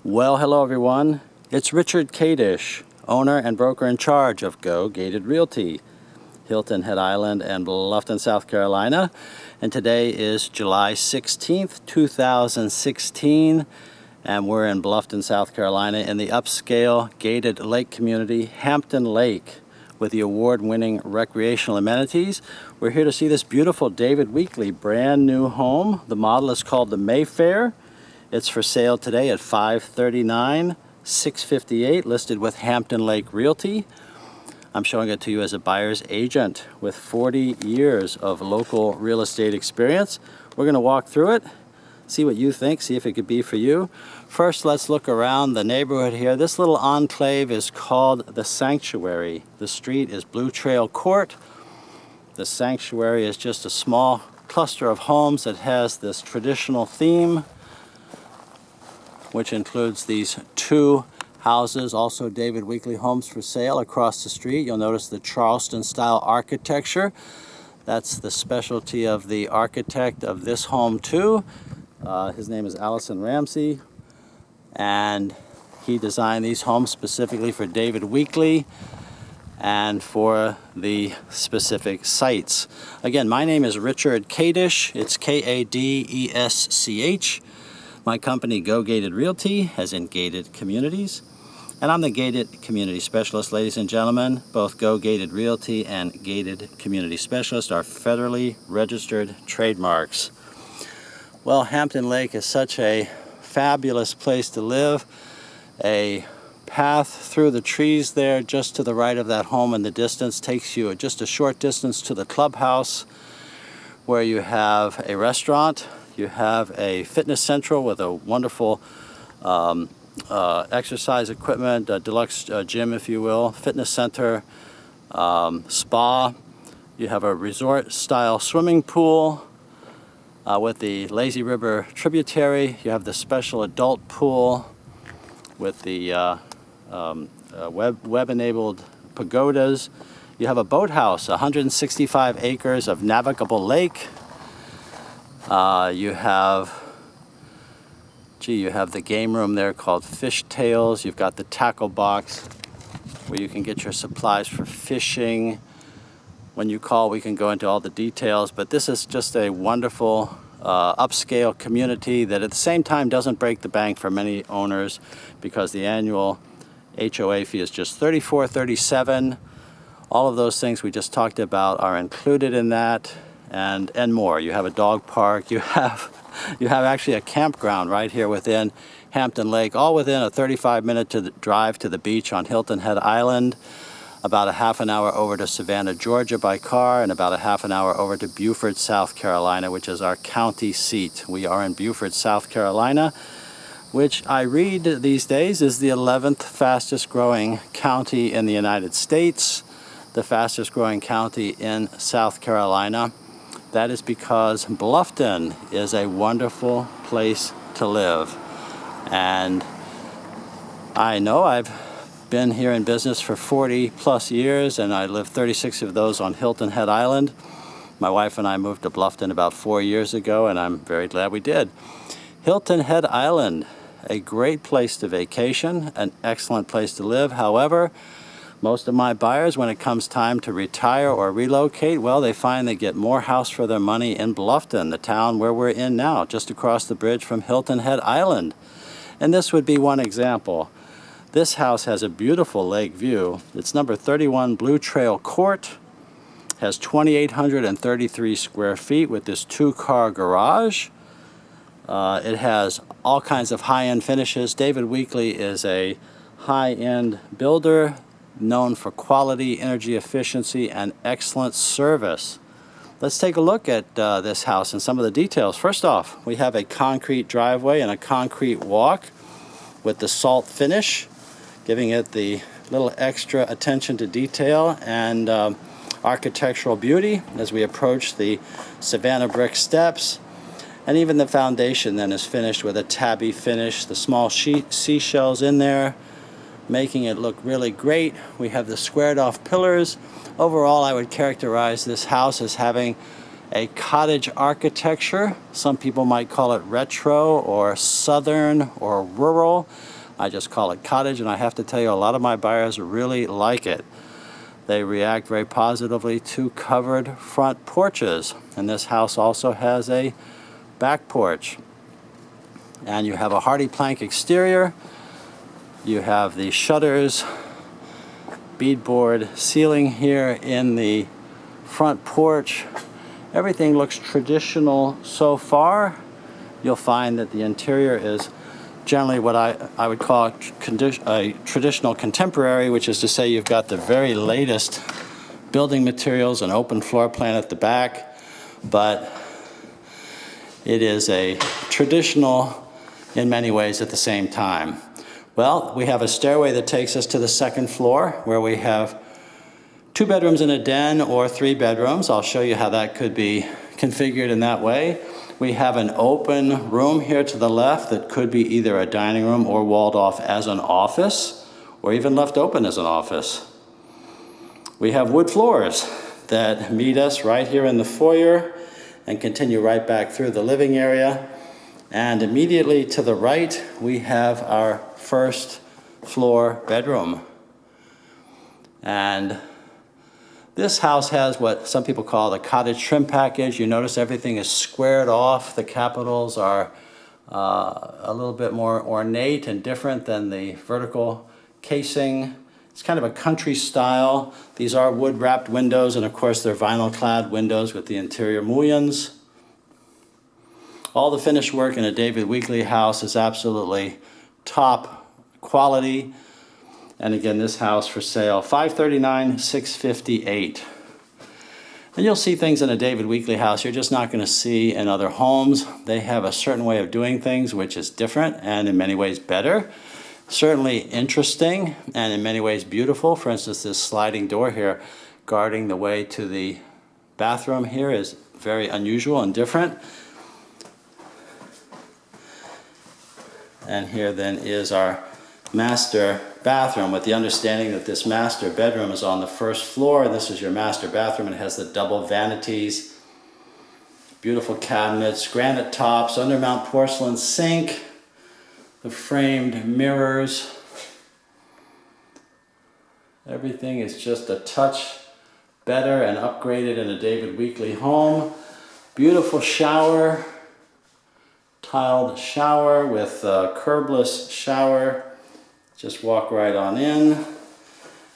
Well, hello everyone. It's Richard Kadish, owner and broker in charge of Go Gated Realty, Hilton Head Island and Bluffton, South Carolina. And today is July 16th, 2016. And we're in Bluffton, South Carolina in the upscale gated lake community, Hampton Lake, with the award-winning recreational amenities. We're here to see this beautiful David Weekley brand new home. The model is called the Mayfair. It's for sale today at $539,658, listed with Hampton Lake Realty. I'm showing it to you as a buyer's agent with 40 years of local real estate experience. We're going to walk through it, see what you think, see if it could be for you. First, let's look around the neighborhood here. This little enclave is called the Sanctuary. The street is Blue Trail Court. The Sanctuary is just a small cluster of homes that has this traditional theme, which includes these two houses, also David Weekley homes for sale across the street. You'll notice the Charleston style architecture. That's the specialty of the architect of this home too. His name is Allison Ramsey, and he designed these homes specifically for David Weekley and for the specific sites. Again, my name is Richard Kadish. It's Kadesch. My company, Go Gated Realty, as in gated communities. And I'm the gated community specialist, ladies and gentlemen. Both Go Gated Realty and gated community specialist are federally registered trademarks. Well, Hampton Lake is such a fabulous place to live. A path through the trees there just to the right of that home in the distance takes you just a short distance to the clubhouse, where you have a restaurant. You have a fitness central with a wonderful exercise equipment, a deluxe gym, if you will, fitness center, spa. You have a resort-style swimming pool with the lazy river tributary. You have the special adult pool with the web-enabled pagodas. You have a boathouse, 165 acres of navigable lake. You have the game room there called Fish Tails. You've got the tackle box where you can get your supplies for fishing. When you call, we can go into all the details, but this is just a wonderful upscale community that at the same time doesn't break the bank for many owners, because the annual HOA fee is just $34.37. All of those things we just talked about are included in that. And more. You have a dog park. You have actually a campground right here within Hampton Lake, all within a 35-minute drive to the beach on Hilton Head Island, about a half an hour over to Savannah, Georgia by car, and about a half an hour over to Beaufort, South Carolina, which is our county seat. We are in Beaufort, South Carolina, which I read these days is the 11th fastest growing county in the United States, the fastest growing county in South Carolina. That is because Bluffton is a wonderful place to live. And I know I've been here in business for 40 plus years, and I lived 36 of those on Hilton Head Island. My wife and I moved to Bluffton about 4 years ago, and I'm very glad we did. Hilton Head Island, a great place to vacation, an excellent place to live. However, most of my buyers, when it comes time to retire or relocate, well, they find they get more house for their money in Bluffton, the town where we're in now, just across the bridge from Hilton Head Island. And this would be one example. This house has a beautiful lake view. It's number 31 Blue Trail Court, has 2,833 square feet with this two-car garage. It has all kinds of high-end finishes. David Weekley is a high-end builder, known for quality, energy efficiency, and excellent service. Let's take a look at this house and some of the details. First off, we have a concrete driveway and a concrete walk with the salt finish, giving it the little extra attention to detail and architectural beauty as we approach the Savannah brick steps. And even the foundation then is finished with a tabby finish, the small seashells in there, making it look really great. We have the squared off pillars. Overall, I would characterize this house as having a cottage architecture. Some people might call it retro or southern or rural. I just call it cottage, and I have to tell you, a lot of my buyers really like it. They react very positively to covered front porches. And this house also has a back porch. And you have a hardy plank exterior. You have the shutters, beadboard ceiling here in the front porch. Everything looks traditional so far. You'll find that the interior is generally what I would call a traditional contemporary, which is to say you've got the very latest building materials, an open floor plan at the back, but it is a traditional in many ways at the same time. Well, we have a stairway that takes us to the second floor where we have 2 bedrooms and a den, or 3 bedrooms. I'll show you how that could be configured in that way. We have an open room here to the left that could be either a dining room or walled off as an office, or even left open as an office. We have wood floors that meet us right here in the foyer and continue right back through the living area. And immediately to the right, we have our first floor bedroom. And this house has what some people call the cottage trim package. You notice everything is squared off. The capitals are a little bit more ornate and different than the vertical casing. It's kind of a country style. These are wood wrapped windows, and of course they're vinyl clad windows with the interior mullions. All the finished work in a David Weekley house is absolutely top quality. And again, this house for sale, $539,658. And you'll see things in a David Weekley house you're just not going to see in other homes. They have a certain way of doing things which is different and in many ways better. Certainly interesting and in many ways beautiful. For instance, this sliding door here guarding the way to the bathroom here is very unusual and different. And here then is our master bathroom, with the understanding that this master bedroom is on the first floor. This is your master bathroom. It has the double vanities, beautiful cabinets, granite tops, undermount porcelain sink, the framed mirrors. Everything is just a touch better and upgraded in a David Weekley home. Beautiful shower, tiled shower with a curbless shower. Just walk right on in.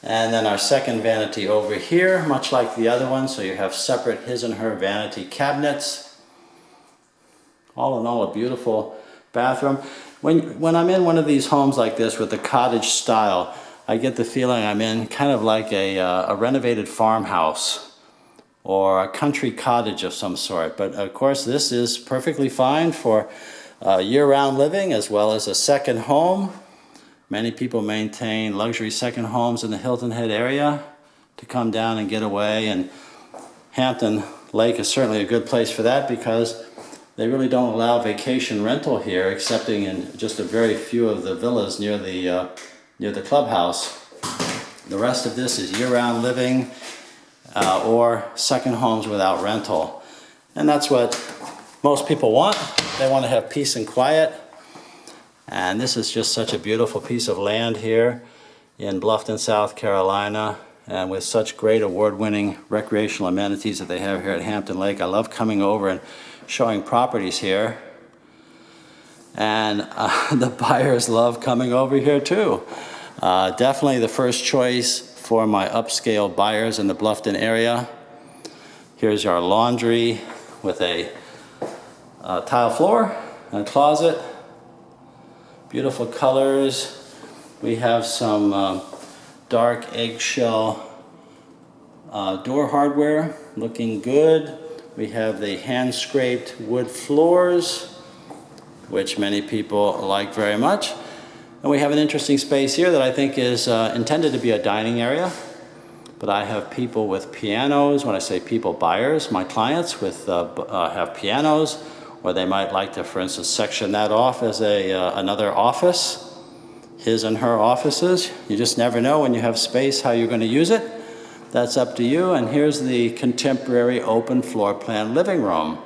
And then our second vanity over here, much like the other one, so you have separate his and her vanity cabinets. All in all, a beautiful bathroom. When I'm in one of these homes like this with the cottage style, I get the feeling I'm in kind of like a renovated farmhouse or a country cottage of some sort. But of course, this is perfectly fine for year-round living as well as a second home. Many people maintain luxury second homes in the Hilton Head area to come down and get away, and Hampton Lake is certainly a good place for that because they really don't allow vacation rental here, excepting in just a very few of the villas near the clubhouse. The rest of this is year-round living or second homes without rental. And that's what most people want. They want to have peace and quiet. And this is just such a beautiful piece of land here in Bluffton, South Carolina, and with such great award-winning recreational amenities that they have here at Hampton Lake. I love coming over and showing properties here. And the buyers love coming over here too. Definitely the first choice for my upscale buyers in the Bluffton area. Here's our laundry with a tile floor and a closet. Beautiful colors. We have some dark eggshell door hardware, looking good. We have the hand-scraped wood floors, which many people like very much. And we have an interesting space here that I think is intended to be a dining area. But I have people with pianos. When I say people, buyers, my clients with have pianos, or they might like to, for instance, section that off as another office, his and her offices. You just never know when you have space how you're going to use it. That's up to you. And here's the contemporary open floor plan living room.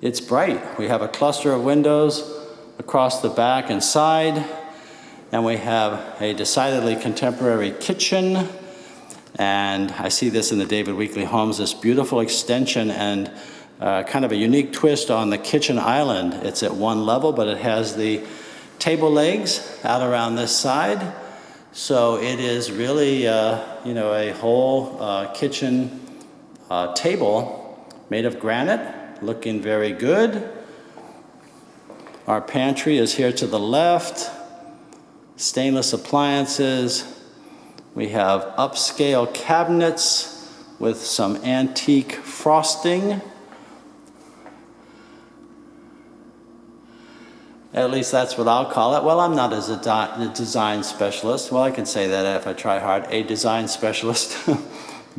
It's bright. We have a cluster of windows across the back and side. And we have a decidedly contemporary kitchen. And I see this in the David Weekley homes, this beautiful extension and kind of a unique twist on the kitchen island. It's at one level, but it has the table legs out around this side. So it is really, a whole kitchen table made of granite, looking very good. Our pantry is here to the left. Stainless appliances. We have upscale cabinets with some antique frosting. At least that's what I'll call it. Well, I'm not a design specialist. Well, I can say that if I try hard, a design specialist.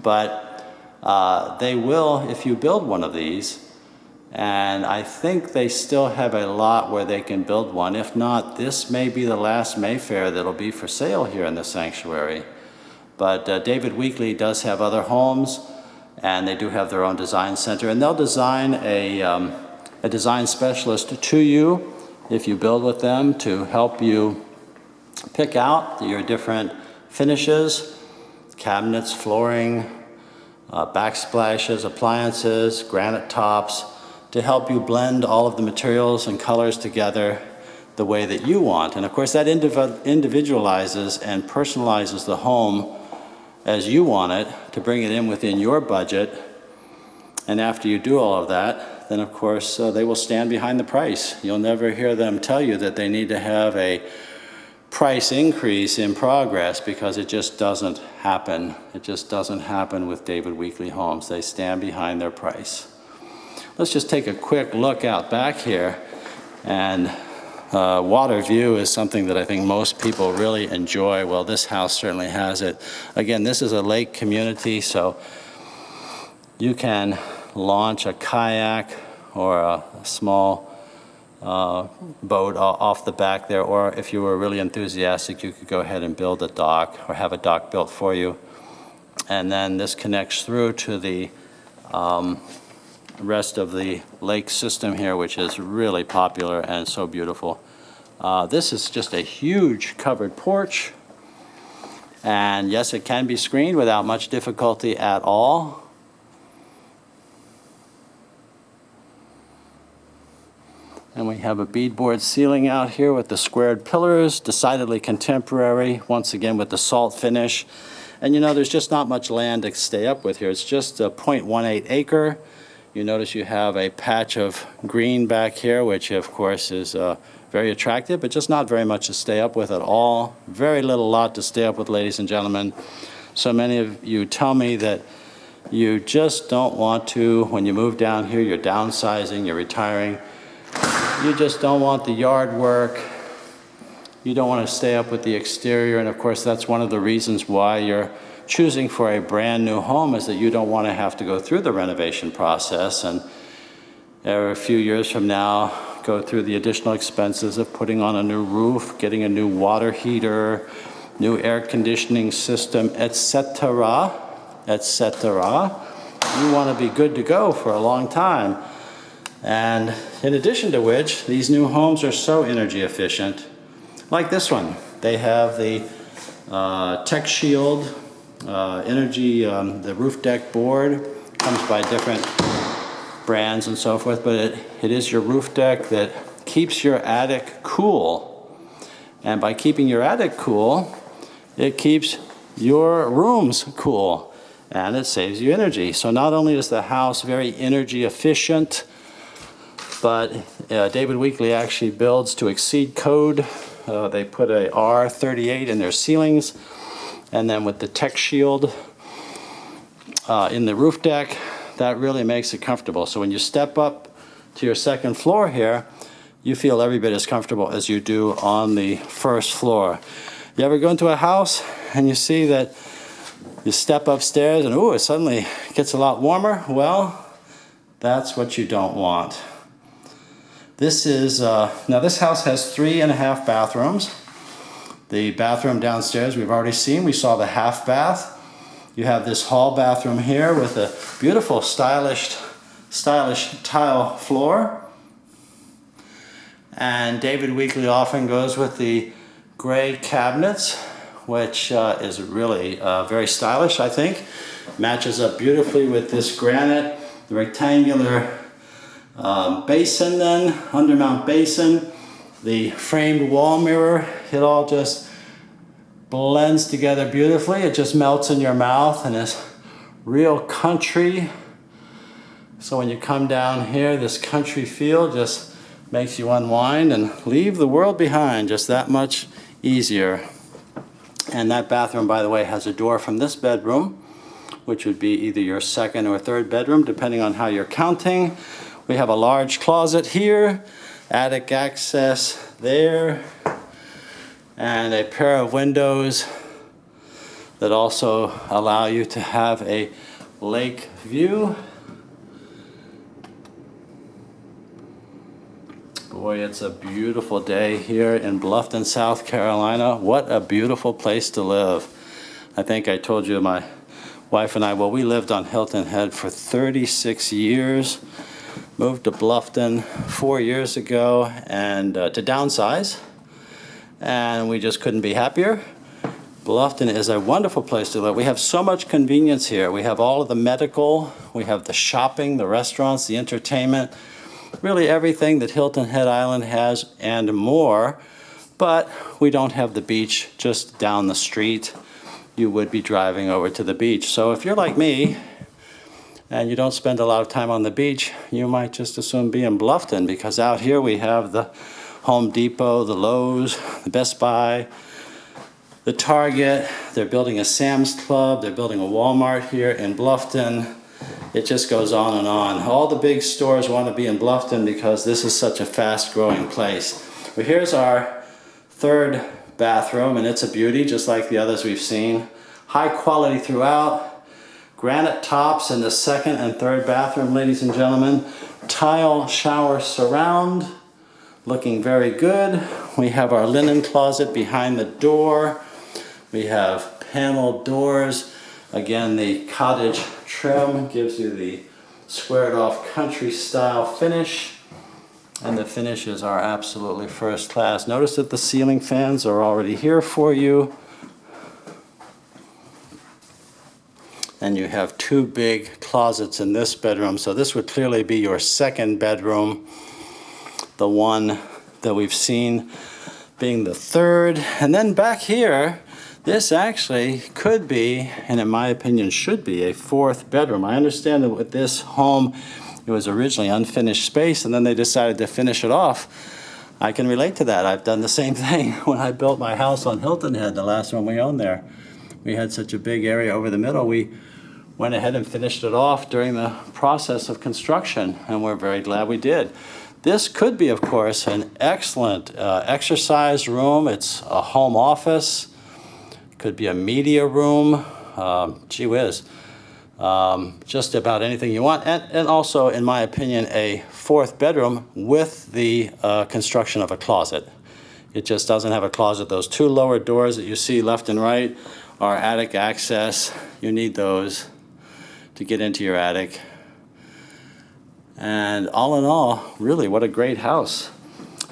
But they will, if you build one of these, and I think they still have a lot where they can build one. If not, this may be the last Mayfair that'll be for sale here in the sanctuary. But David Weekley does have other homes, and they do have their own design center. And they'll design a design specialist to you if you build with them to help you pick out your different finishes, cabinets, flooring, backsplashes, appliances, granite tops, to help you blend all of the materials and colors together the way that you want. And of course that individualizes and personalizes the home as you want it to bring it in within your budget. And after you do all of that, then of course they will stand behind the price. You'll never hear them tell you that they need to have a price increase in progress, because it just doesn't happen. It just doesn't happen with David Weekley homes. They stand behind their price. Let's just take a quick look out back here. And water view is something that I think most people really enjoy. Well, this house certainly has it. Again, this is a lake community, so you can launch a kayak or a small boat off the back there, or if you were really enthusiastic, you could go ahead and build a dock or have a dock built for you. And then this connects through to the rest of the lake system here, which is really popular and so beautiful. This is just a huge covered porch, and yes, it can be screened without much difficulty at all. And we have a beadboard ceiling out here with the squared pillars, decidedly contemporary, once again with the salt finish. And you know, there's just not much land to stay up with here. It's just a 0.18 acre. You notice you have a patch of green back here, which of course is very attractive, but just not very much to stay up with at all. Very little lot to stay up with, ladies and gentlemen. So many of you tell me that you just don't want to, when you move down here, you're downsizing, you're retiring. You just don't want the yard work. You don't want to stay up with the exterior. And of course, that's one of the reasons why you're choosing for a brand new home, is that you don't want to have to go through the renovation process and a few years from now go through the additional expenses of putting on a new roof, getting a new water heater, new air conditioning system, etc., etc. You want to be good to go for a long time. And in addition to which, these new homes are so energy efficient. Like this one, they have the Tech Shield energy, the roof deck board comes by different brands and so forth, but it is your roof deck that keeps your attic cool. And by keeping your attic cool, it keeps your rooms cool, and it saves you energy. So not only is the house very energy efficient, but David Weekley actually builds to exceed code. They put a R38 in their ceilings, and then with the Tech Shield in the roof deck, that really makes it comfortable. So when you step up to your second floor here, you feel every bit as comfortable as you do on the first floor. You ever go into a house and you see that you step upstairs and ooh, it suddenly gets a lot warmer? Well, that's what you don't want. This is, now this house has 3.5 bathrooms. The bathroom downstairs we've already seen. We saw the half bath. You have this hall bathroom here with a beautiful stylish tile floor. And David Weekley often goes with the gray cabinets, which is really very stylish, I think. Matches up beautifully with this granite, the rectangular basin then, undermount basin, the framed wall mirror. It all just blends together beautifully. It just melts in your mouth and is real country. So when you come down here, this country feel just makes you unwind and leave the world behind just that much easier. And that bathroom, by the way, has a door from this bedroom, which would be either your second or third bedroom, depending on how you're counting. We have a large closet here, attic access there, and a pair of windows that also allow you to have a lake view. Boy, it's a beautiful day here in Bluffton, South Carolina. What a beautiful place to live. I think I told you, my wife and I, well, we lived on Hilton Head for 36 years. Moved to Bluffton 4 years ago and to downsize. And we just couldn't be happier. Bluffton is a wonderful place to live. We have so much convenience here. We have all of the medical, we have the shopping, the restaurants, the entertainment, really everything that Hilton Head Island has and more, but we don't have the beach just down the street. You would be driving over to the beach. So if you're like me and you don't spend a lot of time on the beach, you might just as soon be in Bluffton, because out here we have the Home Depot, the Lowe's, the Best Buy, the Target. They're building a Sam's Club. They're building a Walmart here in Bluffton. It just goes on and on. All the big stores want to be in Bluffton because this is such a fast-growing place. Well, here's our third bathroom, and it's a beauty, just like the others we've seen. High quality throughout. Granite tops in the second and third bathroom, ladies and gentlemen. Tile shower surround, looking very good. We have our linen closet behind the door. We have paneled doors. Again, the cottage trim gives you the squared off country style finish, and the finishes are absolutely first class. Notice that the ceiling fans are already here for you, and you have two big closets in this bedroom, so this would clearly be your second bedroom, the one that we've seen being the third. And then back here, this actually could be, and in my opinion should be, a fourth bedroom. I understand that with this home, it was originally unfinished space, and then they decided to finish it off. I can relate to that. I've done the same thing when I built my house on Hilton Head, the last one we owned there. We had such a big area over the middle. We went ahead and finished it off during the process of construction, and we're very glad we did. This could be, of course, an excellent exercise room. It's a home office. Could be a media room, gee whiz, just about anything you want. And also, in my opinion, a fourth bedroom with the construction of a closet. It just doesn't have a closet. Those two lower doors that you see left and right are attic access. You need those to get into your attic. And all in all, really, what a great house.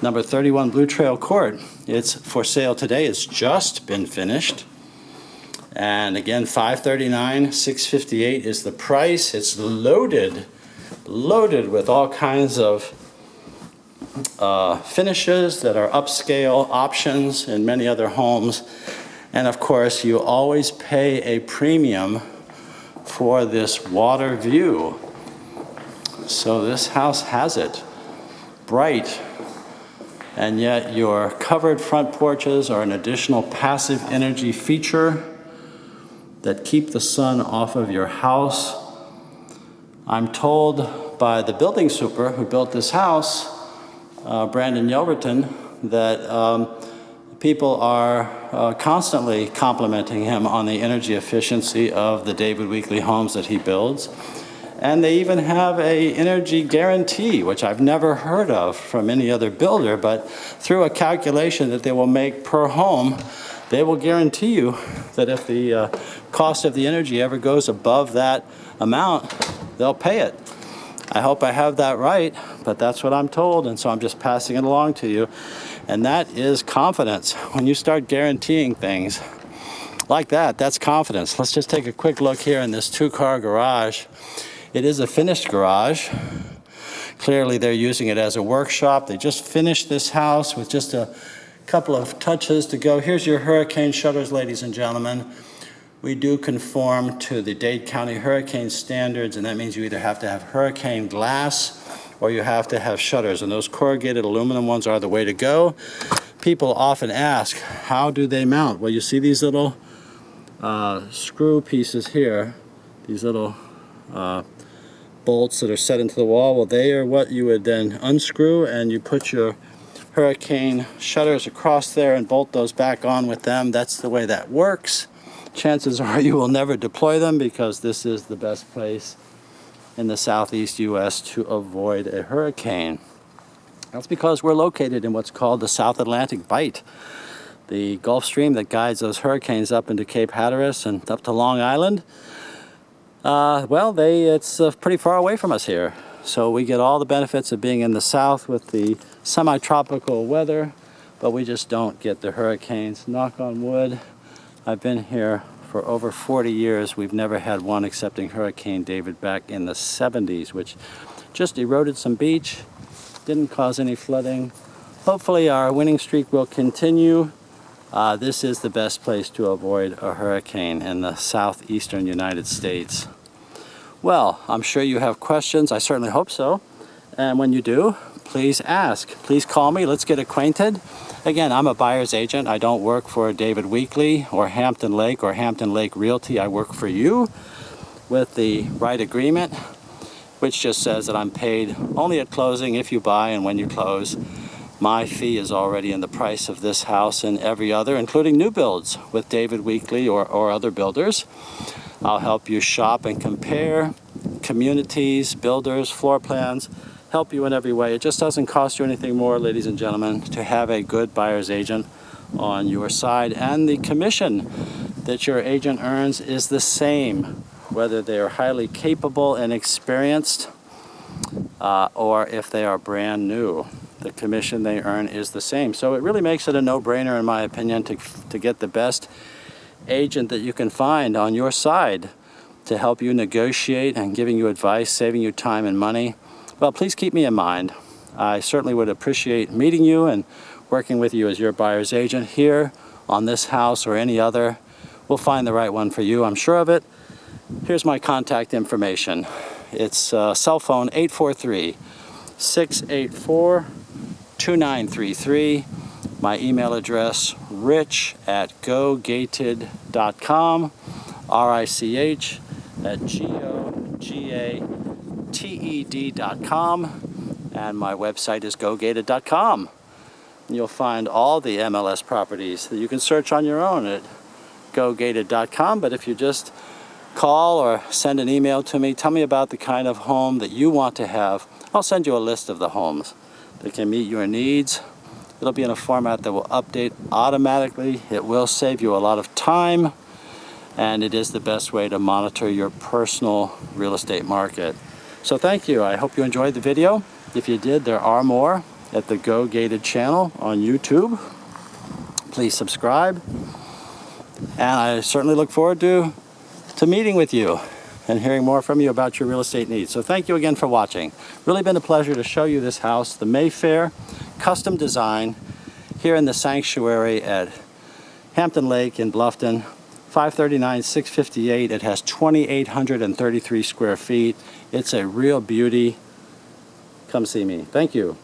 Number 31 Blue Trail Court. It's for sale today. It's just been finished. And again, $539, $658 is the price. It's loaded with all kinds of finishes that are upscale options in many other homes. And of course, you always pay a premium for this water view. So this house has it. Bright. And yet your covered front porches are an additional passive energy feature that keep the sun off of your house. I'm told by the building super who built this house, Brandon Yelverton, that people are constantly complimenting him on the energy efficiency of the David Weekley homes that he builds. And they even have a energy guarantee, which I've never heard of from any other builder, but through a calculation that they will make per home, they will guarantee you that if the cost of the energy ever goes above that amount, they'll pay it. I hope I have that right, but that's what I'm told, and so I'm just passing it along to you. And that is confidence. When you start guaranteeing things like that, that's confidence. Let's just take a quick look here in this 2-car garage. It is a finished garage. Clearly they're using it as a workshop. They just finished this house with just a couple of touches to go. Here's your hurricane shutters, ladies and gentlemen. We do conform to the Dade County hurricane standards, and that means you either have to have hurricane glass or you have to have shutters, and those corrugated aluminum ones are the way to go. People often ask, how do they mount? Well, you see these little screw pieces here, these little bolts that are set into the wall. Well, they are what you would then unscrew, and you put your hurricane shutters across there and bolt those back on with them. That's the way that works. Chances are you will never deploy them because this is the best place in the southeast U.S. to avoid a hurricane. That's because we're located in what's called the South Atlantic Bight, the Gulf Stream that guides those hurricanes up into Cape Hatteras and up to Long Island. It's pretty far away from us here. So we get all the benefits of being in the south with the semi-tropical weather, but we just don't get the hurricanes. Knock on wood. I've been here for over 40 years. We've never had one excepting Hurricane David back in the 70s, which just eroded some beach, didn't cause any flooding. Hopefully our winning streak will continue. This is the best place to avoid a hurricane in the southeastern United States. Well, I'm sure you have questions. I certainly hope so. And when you do, please ask. Please call me. Let's get acquainted. Again, I'm a buyer's agent. I don't work for David Weekley or Hampton Lake Realty. I work for you with the right agreement, which just says that I'm paid only at closing if you buy and when you close. My fee is already in the price of this house and every other, including new builds with David Weekley or other builders. I'll help you shop and compare communities, builders, floor plans, help you in every way. It just doesn't cost you anything more, ladies and gentlemen, to have a good buyer's agent on your side. And the commission that your agent earns is the same, whether they are highly capable and experienced or if they are brand new. The commission they earn is the same. So it really makes it a no-brainer, in my opinion, to get the best agent that you can find on your side to help you negotiate and giving you advice, saving you time and money. Well, please keep me in mind. I certainly would appreciate meeting you and working with you as your buyer's agent here on this house or any other. We'll find the right one for you, I'm sure of it. Here's my contact information. It's cell phone 843-684-2933. My email address, rich@gogated.com, rich@gogated.com, and my website is gogated.com. You'll find all the MLS properties that you can search on your own at gogated.com, but if you just call or send an email to me, tell me about the kind of home that you want to have. I'll send you a list of the homes that can meet your needs. It'll be in a format that will update automatically. It will save you a lot of time, and it is the best way to monitor your personal real estate market. So thank you. I hope you enjoyed the video. If you did, there are more at the Go Gated channel on YouTube. Please subscribe. And I certainly look forward to meeting with you and hearing more from you about your real estate needs. So thank you again for watching. Really been a pleasure to show you this house, the Mayfair custom design here in the sanctuary at Hampton Lake in Bluffton. 539-658. It has 2,833 square feet. It's a real beauty. Come see me. Thank you.